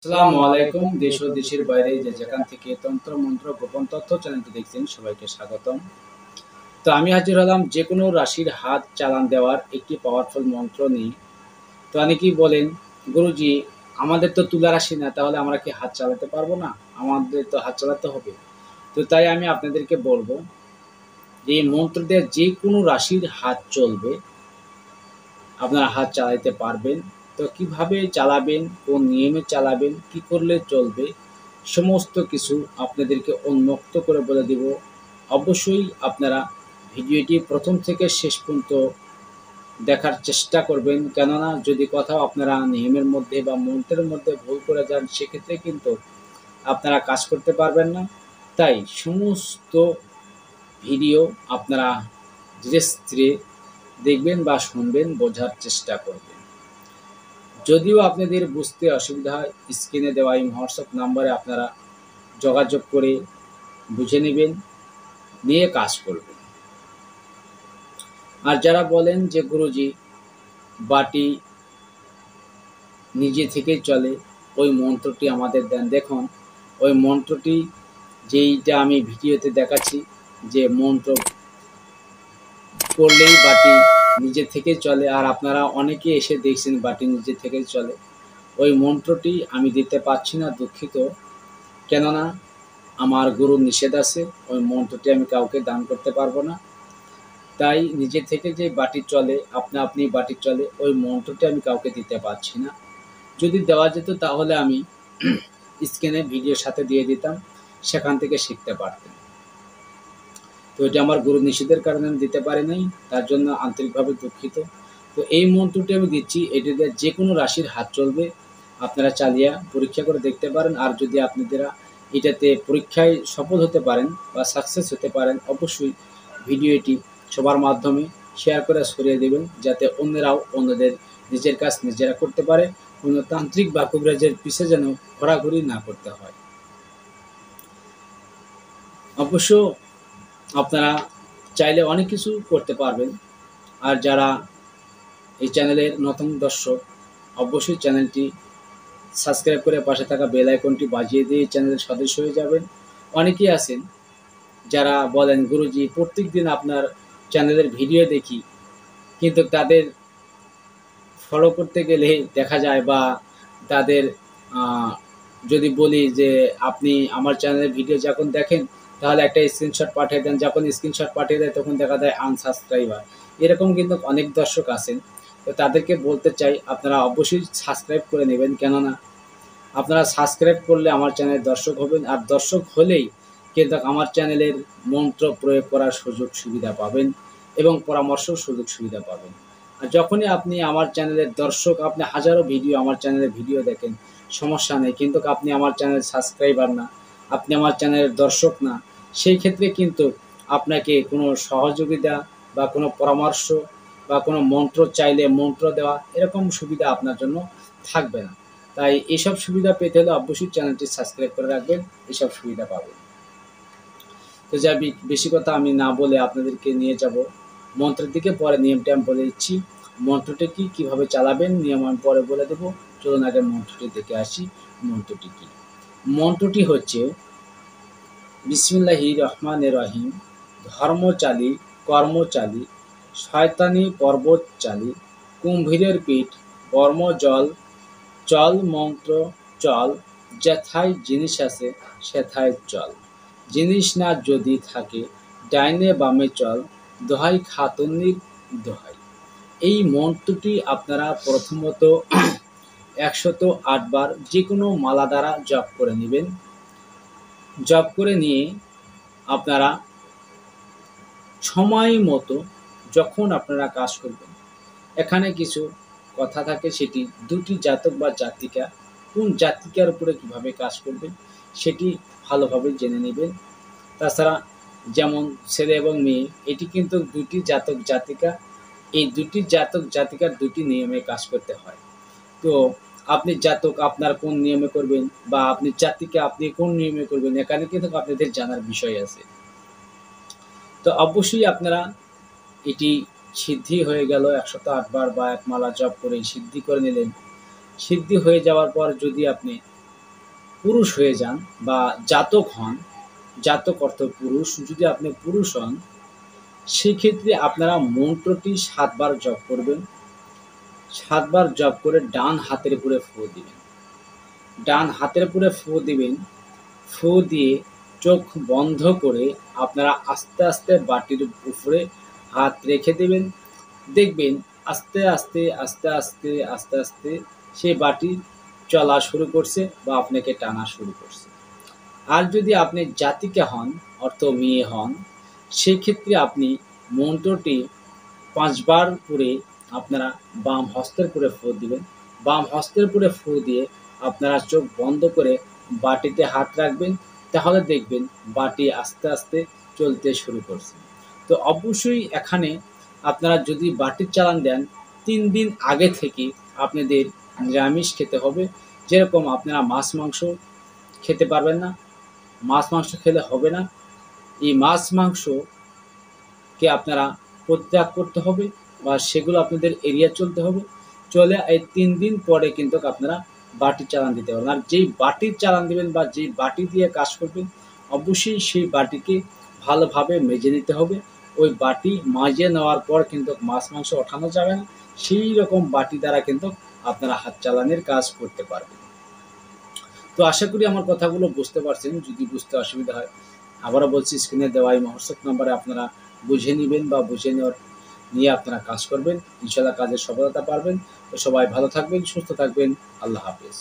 আসসালামু আলাইকুম। দেশ ও দেশের বাইরে যে যেখান থেকে তন্ত্র মন্ত্র গোপন তথ্য চ্যানেলটি দেখছেন সবাইকে স্বাগতম। তো আমি হাজির হলাম যে কোনো রাশির হাত চালান দেওয়ার একটি পাওয়ারফুল মন্ত্র নিয়ে। তো অনেকেই বলেন, গুরুজি আমাদের তো তুলা রাশি না, তাহলে আমরা কি হাত চালাতে পারবো না? আমাদের তো হাত চালাতে হবে। তো তাই আমি আপনাদেরকে বলবো যে এই মন্ত্র দিয়ে যে কোনো রাশির হাত চলবে, আপনারা হাত চালাতে পারবেন। তো কিভাবে চালাবেন, কোন নিয়মে চালাবেন, কি করলে চলবে, সমস্ত কিছু আপনাদেরকে উন্মুক্ত করে বলে দেব। অবশ্যই আপনারা ভিডিওটি প্রথম থেকে শেষ পর্যন্ত দেখার চেষ্টা করবেন, কেননা যদি কোথাও আপনারা নিয়মের মধ্যে বা মন্ত্রের মধ্যে ভুল করে যান, সেক্ষেত্রে কিন্তু আপনারা কাজ করতে পারবেন না। তাই সমস্ত ভিডিও আপনারা ধীরে স্থিরে দেখবেন বা শুনবেন, বোঝার চেষ্টা করবেন। যদিও আপনাদের বুঝতে অসুবিধা হয়, স্ক্রিনে দেওয়া এই হোয়াটসঅ্যাপ নাম্বারে আপনারা যোগাযোগ করে বুঝে নেবেন, নিয়ে কাজ করবেন। আর যারা বলেন যে গুরুজি বাটি নিজে থেকেই চলে, ওই মন্ত্রটি আমাদের দেন। দেখুন, ওই মন্ত্রটি যেইটা আমি ভিডিওতে দেখাচ্ছি, যে মন্ত্র পড়লেই বাটি নিজে থেকেই চলে, আর আপনারা অনেকে এসে দেখছেন বাটি নিজে থেকেই চলে, ওই মন্ত্রটি আমি দিতে পারছি না, দুঃখিত। কেননা আমার গুরুর নিষেধ আছে, ওই মন্ত্রটি আমি কাউকে দান করতে পারবো না। তাই নিজে থেকে যে বাটি চলে, আপনা আপনি বাটি চলে, ওই মন্ত্রটি আমি কাউকে দিতে পারছি না। যদি দেওয়া যেত তাহলে আমি স্ক্রিনে ভিডিওর সাথে দিয়ে দিতাম, সেখান থেকে শিখতে পারতেন। তো এটা আমার গুরু নিষেধের কারণে আমি দিতে পারি নাই, তার জন্য আন্তরিকভাবে দুঃখিত। তো এই মন্ত্রটি আমি দিচ্ছি, এটি দিয়ে যে কোনো রাশির হাত চলবে, আপনারা চালিয়ে পরীক্ষা করে দেখতে পারেন। আর যদি আপনারা এটাতে পরীক্ষায় সফল হতে পারেন বা সাকসেস হতে পারেন, অবশ্যই ভিডিওটি সবার মাধ্যমে শেয়ার করে ছড়িয়ে দেবেন, যাতে অন্যরাও অন্যদের নিজের কাজ নিজেরা করতে পারে, কোনো তান্ত্রিক বা কবিরাজের পিছে যেন ঘোরাঘুরি না করতে হয়। অবশ্য আপনারা চাইলে অনেক কিছু করতে পারবেন। আর যারা এই চ্যানেলের নতুন দর্শক, অবশ্যই চ্যানেলটি সাবস্ক্রাইব করে পাশে থাকা বেল আইকনটি বাজিয়ে দিয়ে চ্যানেলের সদস্য হয়ে যাবেন। অনেকেই আছেন যারা বলেন, গুরুজি প্রত্যেক দিন আপনার চ্যানেলের ভিডিও দেখি, কিন্তু তাদের ফলো করতে গেলে দেখা যায়, বা তাদের যদি বলি যে আপনি আমার চ্যানেলের ভিডিও যখন দেখেন তাহলে একটা স্ক্রিনশট পাঠিয়ে দেন, যখন স্ক্রিনশট পাঠিয়ে দেয় তখন দেখা যায় আনসাবস্ক্রাইবার। এরকম কিন্তু অনেক দর্শক আছেন। তো তাদেরকে বলতে চাই, আপনারা অবশ্যই সাবস্ক্রাইব করে নেবেন, কেননা আপনারা সাবস্ক্রাইব করলে আমার চ্যানেলের দর্শক হবেন, আর দর্শক হলেই কিন্তু আমার চ্যানেলের মন্ত্র প্রয়োগ করার সুযোগ সুবিধা পাবেন এবং পরামর্শ সুযোগ সুবিধা পাবেন। আর যখনই আপনি আমার চ্যানেলের দর্শক, আপনি হাজারো ভিডিও আমার চ্যানেলে ভিডিও দেখেন, সমস্যা নেই, কিন্তু আপনি আমার চ্যানেলের সাবস্ক্রাইবার না, আপনি আমার চ্যানেলের দর্শক না, সেই ক্ষেত্রে কিন্তু আপনাকে কোনো সহযোগিতা বা কোনো পরামর্শ বা কোনো মন্ত্র চাইলে মন্ত্র দেওয়া, এরকম সুবিধা আপনার জন্য থাকবে না। তাই এইসব সুবিধা পেতে হলে অবশ্যই চ্যানেলটি সাবস্ক্রাইব করে রাখবেন, এইসব সুবিধা পাবেন। তো যা বেশি কথা আমি না বলে আপনাদেরকে নিয়ে যাব মন্ত্রের দিকে। পরে নিয়মটা আমি বলে দিচ্ছি, মন্ত্রটি কি, কীভাবে চালাবেন, নিয়ম আমি পরে বলে দেবো। চলুন আগে মন্ত্রটি দেখে আসি। মন্ত্রটি কি? মন্ত্রটি হচ্ছে বিসমিল্লাহির রহমানির রহিম। ধর্মচালী কর্মচালী শয়তানি পর্বত চালী, কুম্ভীরের পিঠ বর্ম জল, চল মন্ত্র চল, যেথায় জিনিস আছে সেথায় চল, জিনিস না যদি থাকে ডাইনে বামে চল, দোহাই খাতুনির দোহাই। এই মন্ত্রটি আপনারা প্রথমত 108 বার যে কোনো মালা দ্বারা জপ করে নেবেন। জপ করে নিয়ে আপনারা সময় মতো যখন আপনারা কাজ করবেন, এখানে কিছু কথা থাকে, সেটি দুটি জাতক বা জাতিকা, কোন জাতিকার উপরে কীভাবে কাজ করবেন সেটি ভালোভাবে জেনে নেবেন। তাছাড়া যেমন ছেলে এবং মেয়ে, এটি কিন্তু দুটি জাতক জাতিকা, এই দুটি জাতক জাতিকার দুটি নিয়মে কাজ করতে হয়। তো আপনি জাতক আপনার কোন নিয়মে করবেন, বা আপনি জাতিকা আপনি কোন নিয়মে করবেন, এখানে কিন্তু আপনাদের জানার বিষয় আছে। তো অবশ্যই আপনারা এটি সিদ্ধি হয়ে গেল 108 বার বা এক মালা জপ করে সিদ্ধি করে নিলেন। সিদ্ধি হয়ে যাওয়ার পর যদি আপনি পুরুষ হয়ে যান বা জাতক হন, জাতক অর্থ পুরুষ, যদি আপনি পুরুষ হন সেক্ষেত্রে আপনারা মন্ত্রটি ৭ বার জপ করবেন। ৭ বার জপ করে ডান হাতের উপরে ফু দিবেন। ডান হাতের উপরে ফু দিবেন। ফু দিয়ে চোখ বন্ধ করে আপনারা আস্তে আস্তে বাটির উপরে হাত রেখে দেবেন। দেখবেন আস্তে আস্তে আস্তে আস্তে আস্তে আস্তে সেই বাটি চলা শুরু করছে বা আপনাকে টানা শুরু করছে। আর যদি আপনি জাতিকা হন অর্থ মেয়ে হন সেক্ষেত্রে আপনি মন্ত্রটি ৫ বার করে আপনারা বাম হস্তের উপরে ফু দিবেন। বাম হস্তের উপরে ফু দিয়ে আপনারা চোখ বন্ধ করে বাটিতে হাত রাখবেন। তাহলে দেখবেন বাটি আস্তে আস্তে চলতে শুরু করছে। তো অবশ্যই এখানে আপনারা যদি বাটির চালান দেন ৩ দিন আগে থেকে আপনাদের নিরামিষ খেতে হবে। যেরকম আপনারা মাছ মাংস খেতে পারবেন না, মাছ মাংস খেলে হবে না। এই মাছ মাংসকে আপনারা পরিত্যাগ করতে হবে বা সেগুলো আপনাদের এড়িয়ে চলতে হবে। চলে এই ৩ দিন পরে কিন্তু আপনারা বাটির চালান দিতে পারবেন। আর যেই বাটির চালান দিবেন বা যেই বাটি দিয়ে কাজ করবেন অবশ্যই সেই বাটিকে ভালোভাবে মেজে নিতে হবে। ওই বাটি মাজে নেওয়ার পর কিন্তু মাছ মাংস ওঠানো যাবে না। সেই রকম বাটি দ্বারা কিন্তু আপনারা হাত চালানের কাজ করতে পারবেন। তো আশা করি আমার কথাগুলো বুঝতে পারছেন। যদি বুঝতে অসুবিধা হয় আবারও বলছি, স্ক্রিনে দেওয়া এই হোয়াটসঅ্যাপ নাম্বারে আপনারা বুঝে নিবেন বা বুঝে নিয়ে আপনারা কাজ করবেন। ইনশাআল্লাহ কাজের সফলতা পাবেন। তো সবাই ভালো থাকবেন, সুস্থ থাকবেন। আল্লাহ হাফেজ।